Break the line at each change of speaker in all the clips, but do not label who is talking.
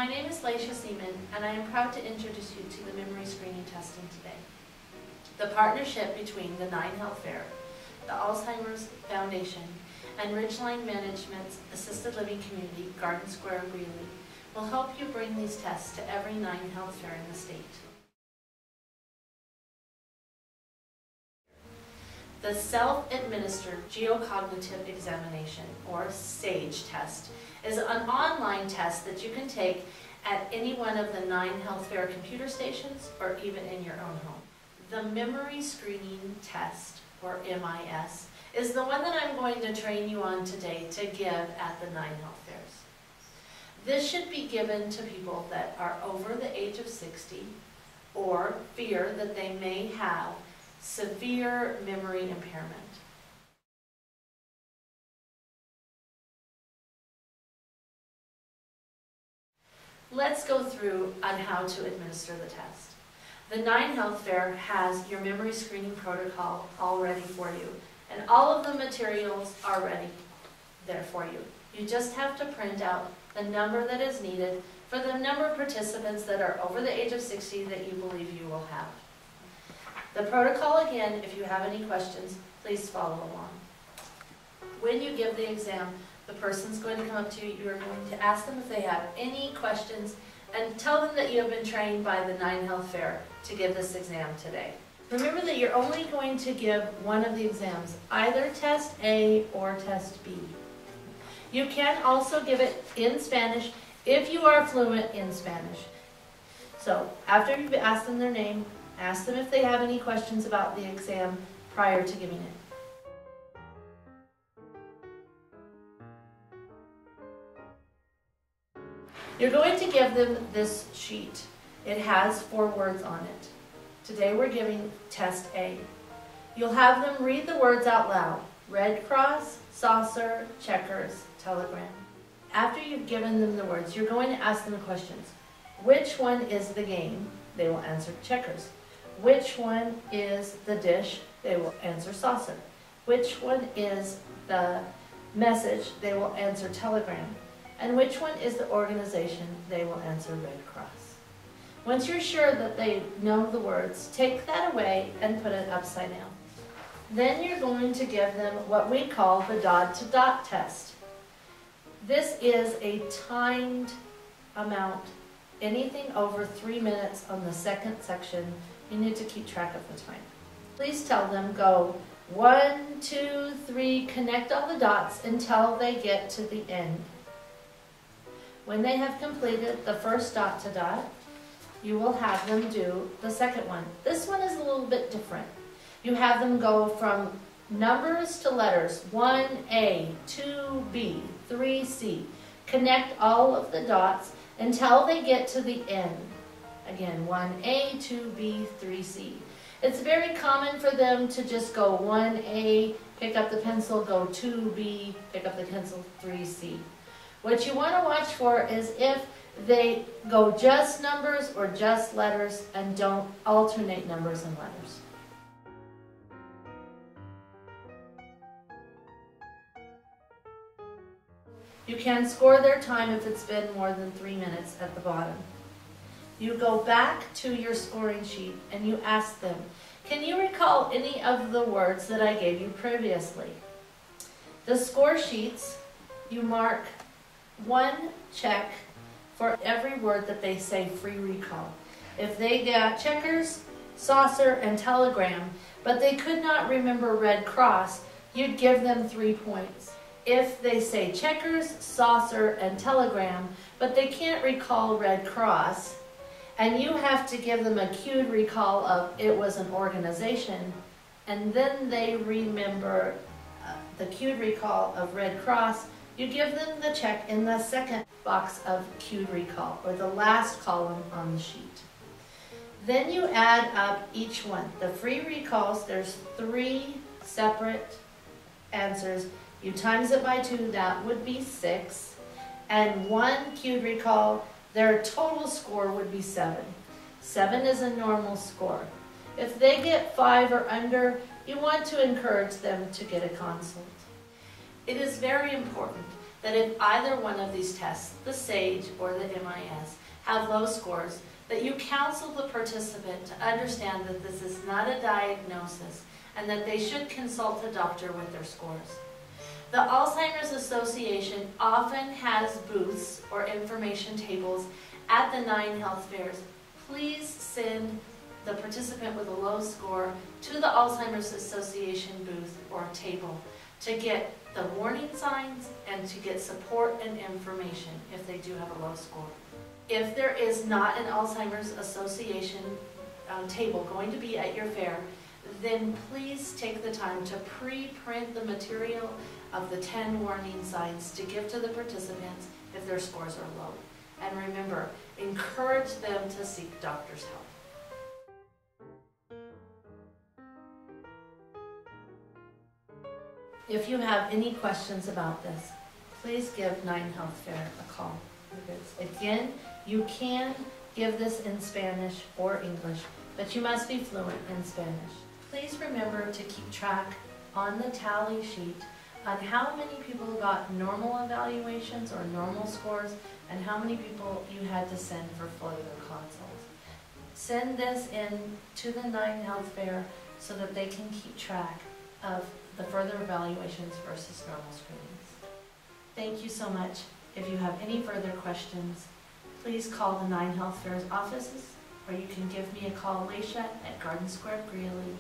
My name is Laisha Seaman, and I am proud to introduce you to the memory screening testing today. The partnership between the 9Health Fair, the Alzheimer's Foundation, and Ridgeline Management's assisted living community, Garden Square, Greeley, will help you bring these tests to every 9Health Fair in the state. The Self-Administered Geocognitive Examination, or SAGE test, is an online test that you can take at any one of the 9Health Fair computer stations or even in your own home. The Memory Screening Test, or MIS, is the one that I'm going to train you on today to give at the 9Health Fairs. This should be given to people that are over the age of 60 or fear that they may have severe memory impairment. Let's go through on how to administer the test. The 9Health Fair has your memory screening protocol all ready for you, and all of the materials are ready there for you. You just have to print out the number that is needed for the number of participants that are over the age of 60 that you believe you will have. The protocol again, if you have any questions, please follow along. When you give the exam, the person's going to come up to you, you're going to ask them if they have any questions, and tell them that you have been trained by the 9Health Fair to give this exam today. Remember that you're only going to give one of the exams, either test A or test B. You can also give it in Spanish if you are fluent in Spanish. So after you've asked them their name, ask them if they have any questions about the exam prior to giving it. You're going to give them this sheet. It has 4 words on it. Today we're giving test A. You'll have them read the words out loud. Red cross, saucer, checkers, telegram. After you've given them the words, you're going to ask them questions. Which one is the game? They will answer checkers. Which one is the dish? They will answer saucer. Which one is the message? They will answer telegram. And which one is the organization? They will answer Red Cross. Once you're sure that they know the words, take that away and put it upside down. Then you're going to give them what we call the dot-to-dot test. This is a timed amount. Anything over 3 minutes on the second section, you need to keep track of the time. Please tell them go 1, 2, 3, connect all the dots until they get to the end. When they have completed the first dot to dot, you will have them do the second one. This one is a little bit different. You have them go from numbers to letters, 1A, 2B, 3C. Connect all of the dots until they get to the end. Again, 1A, 2B, 3C. It's very common for them to just go 1A, pick up the pencil, go 2B, pick up the pencil, 3C. What you want to watch for is if they go just numbers or just letters and don't alternate numbers and letters. You can score their time if it's been more than 3 minutes at the bottom. You go back to your scoring sheet and you ask them, can you recall any of the words that I gave you previously? The score sheets, you mark 1 check for every word that they say free recall. If they got checkers, saucer, and telegram, but they could not remember Red Cross, you'd give them 3 points. If they say checkers, saucer, and telegram, but they can't recall Red Cross, and you have to give them a cued recall of it was an organization, and then they remember the cued recall of Red Cross, you give them the check in the second box of cued recall, or the last column on the sheet. Then you add up each one. The free recalls, there's 3 separate answers. You times it by 2, that would be 6. And 1 cued recall, their total score would be 7. 7 is a normal score. If they get 5 or under, you want to encourage them to get a consult. It is very important that if either one of these tests, the SAGE or the MIS, have low scores, that you counsel the participant to understand that this is not a diagnosis and that they should consult a doctor with their scores. The Alzheimer's Association often has booths or information tables at the 9Health fairs. Please send the participant with a low score to the Alzheimer's Association booth or table to get the warning signs and to get support and information if they do have a low score. If there is not an Alzheimer's Association table going to be at your fair, then please take the time to pre-print the material of the 10 warning signs to give to the participants if their scores are low. And remember, encourage them to seek doctor's help. If you have any questions about this, please give 9Health Fair a call. Again, you can give this in Spanish or English, but you must be fluent in Spanish. Please remember to keep track on the tally sheet on how many people got normal evaluations or normal scores and how many people you had to send for further consults. Send this in to the 9Health Fair so that they can keep track of the further evaluations versus normal screenings. Thank you so much. If you have any further questions, please call the 9Health Fair's offices, or you can give me a call, Laisha, at Garden Square Greeley,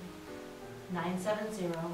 970-336-9063.